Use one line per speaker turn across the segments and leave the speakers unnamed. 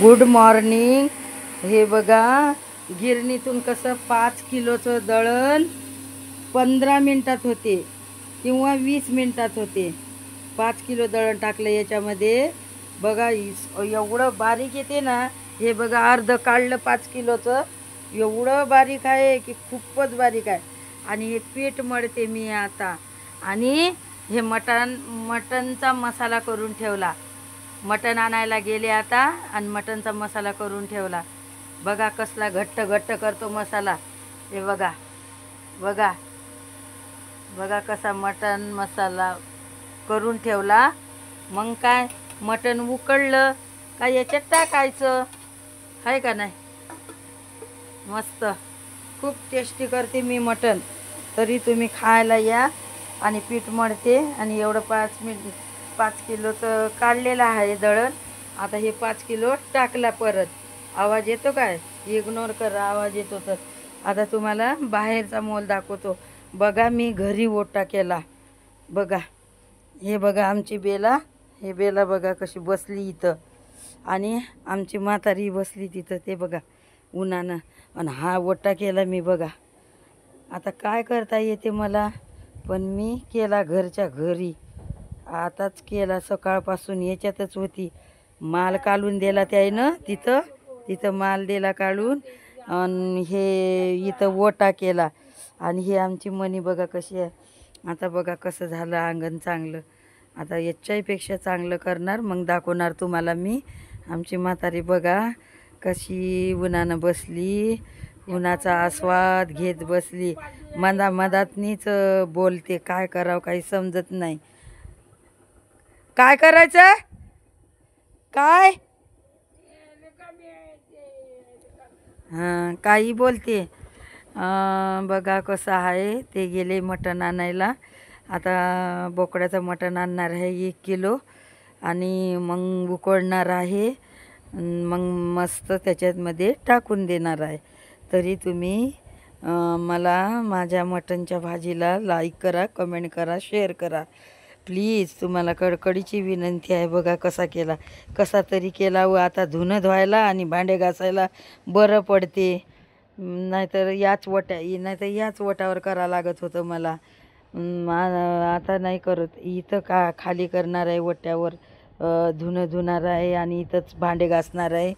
Good morning. हे बघा गिरणीतून कसं 5 किलोचं दळण 15 मिनिटात होते किंवा 20 मिनिटात होते. 5 किलो दळण टाकलं याच्यामध्ये. बघा एवढं बारीक येते ना. हे बघा अर्ध काढलं 5 किलोचं. एवढं बारीक आहे की खूपच बारीक आहे. आणि हे पीठ मळते मी आता. आणि हे मटणचा मसाला करून ठेवला. मटण आणायला गेले आता आणि मटणचा मसाला करून ठेवला. बघा कसला घट्ट घट्ट करतो मसाला. हे बघा बघा बघा कसा मटण मसाला करून ठेवला. मग काय मटण उकळलं का याच्यात टाकायचं आहे का नाही. मस्त खूप टेस्टी करते मी मटण. तरी तुम्ही खायला या. आणि पीठ मळते आणि एवढं 5 किलोचं काढलेलं आहे दळण. आता हे 5 किलो टाकला परत. आवाज येतो काय? इग्नोर करा, आवाज येतो तर. आता तुम्हाला बाहेरचा मोल दाखवतो. बघा मी घरी ओटा केला. बघा हे बघा आमची बेला. हे बेला बघा कशी बसली इथं. आणि आमची म्हातारी बसली तिथं. ते बघा उन्हानं. आणि हा ओटा केला मी. बघा आता काय करता येते मला, पण मी केला घरच्या घरी. आताच केला सकाळपासून. याच्यातच होती. माल काढून दिला त्यानं. तिथं माल दिला काढून. आणि हे इथं ओटा केला. आणि हे आमची मनी बघा कशी आहे. आता बघा कसं झालं अंगण चांगलं. आता याच्यापेक्षा चांगलं करणार, मग दाखवणार तुम्हाला मी. आमची म्हातारी बघा कशी उन्हानं बसली. उन्हाचा आस्वाद घेत बसली. मधातनीच बोलते. काय करावं काही समजत नाही. काय करायचं काय? हां काही बोलते. बघा कसं आहे. ते गेले मटण आणायला. आता बोकड्याचं मटण आणणार आहे 1 किलो. आणि मग उकळणार आहे. मग मस्त त्याच्यामध्ये टाकून देणार आहे. तरी तुम्ही मला माझ्या मटणच्या भाजीला लाईक करा, कमेंट करा, शेअर करा प्लीज. तुम्हाला कडकडीची विनंती आहे. बघा कसा केला. कसा तरी केला. व आता धुणं धुवायला आणि भांडे घासायला बरं पडते. नाहीतर याच ओट्यावर करा लागत होतं मला. आता नाही करत. इथं खाली करणार आहे ओट्यावर. धुणं धुणार आहे आणि इथंच भांडे घासणार आहे.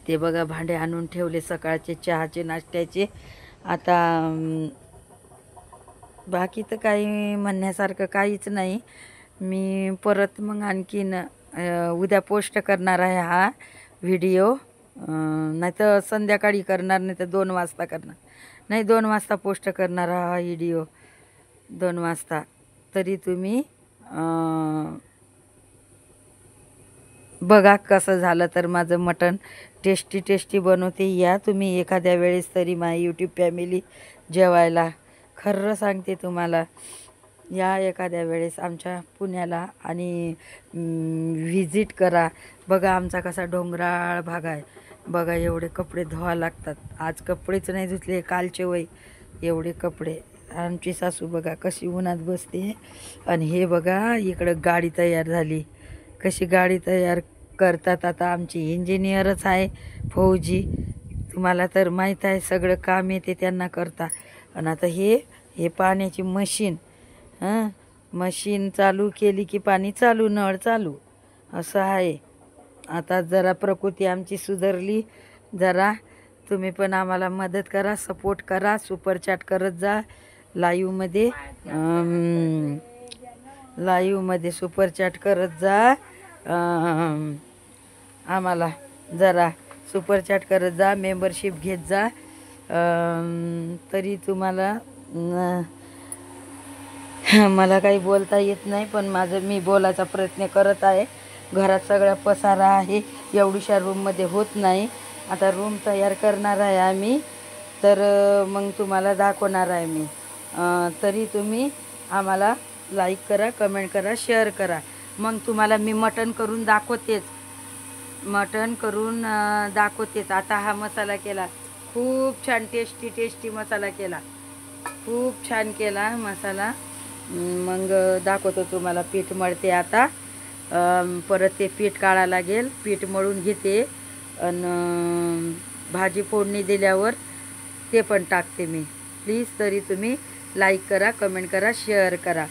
ते बघा भांडे आणून ठेवले सकाळचे चहाचे नाश्त्याचे. आता बाकी तर काही म्हणण्यासारखं काहीच नाही. मी परत मग आणखीन उद्या पोस्ट करणार आहे हा व्हिडिओ. नाही तर संध्याकाळी करणार, नाही तर 2 वाजता करणार. नाही 2 वाजता पोस्ट करणार हा व्हिडिओ. 2 वाजता. तरी तुम्ही बघा कसं झालं तर माझं मटण. टेस्टी बनवते. या तुम्ही एखाद्या वेळेस तरी माझी यूट्यूब फॅमिली जेवायला. खरं सांगते तुम्हाला. या एखाद्या वेळेस आमच्या पुण्याला आणि व्हिजिट करा. बघा आमचा कसा डोंगराळ भाग आहे. बघा एवढे कपडे धुवा लागतात. आज कपडेच नाही धुतले कालचे वय. एवढे कपडे. आमची सासू बघा कशी उन्हात बसते. आणि हे बघा इकडं गाडी तयार झाली. कशी गाडी तयार करतात. आता आमची इंजिनियरच आहे फौजी. तुम्हाला तर माहीत आहे सगळं काम येते त्यांना करता. आणि आता हे पाण्याची मशीन. मशीन चालू केली की पाणी चालू, नळ चालू असं आहे. आता जरा प्रकृती आमची सुधारली जरा. तुम्ही पण आम्हाला मदत करा, सपोर्ट करा, सुपर चॅट करत जा. लाईव्हमध्ये सुपर चॅट करत जा. आम्हाला जरा सुपर चॅट करत जा, मेंबरशिप घेत जा. तरी तुम्हाला मला काही बोलता येत नाही, पण मी बोलायचा प्रयत्न करत आहे. घरात सगळा पसारा आहे. एवढीशा रूममध्ये होत नाही. आता रूम तयार करणार आहे आम्ही. तर मग तुम्हाला दाखवणार आहे मी. तरी तुम्ही आम्हाला लाईक करा, कमेंट करा, शेअर करा. मग तुम्हाला मी मटण करून दाखवतेच. आता हा मसाला केला. खूप छान टेस्टी मसाला केला. खूप छान केला मसाला. मग दाखवतो तुम्हाला. पीठ मळते आता. परत ते पीठ काढायला लागेल. पीठ मळून घेते आणि भाजी फोडणी दिल्यावर ते पण टाकते मी. प्लीज तरी तुम्ही लाईक करा, कमेंट करा, शेअर करा.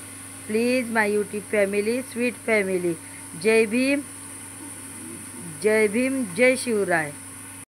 Please my YouTube family, sweet family. जय भीम, जय भीम, जय शिवराय.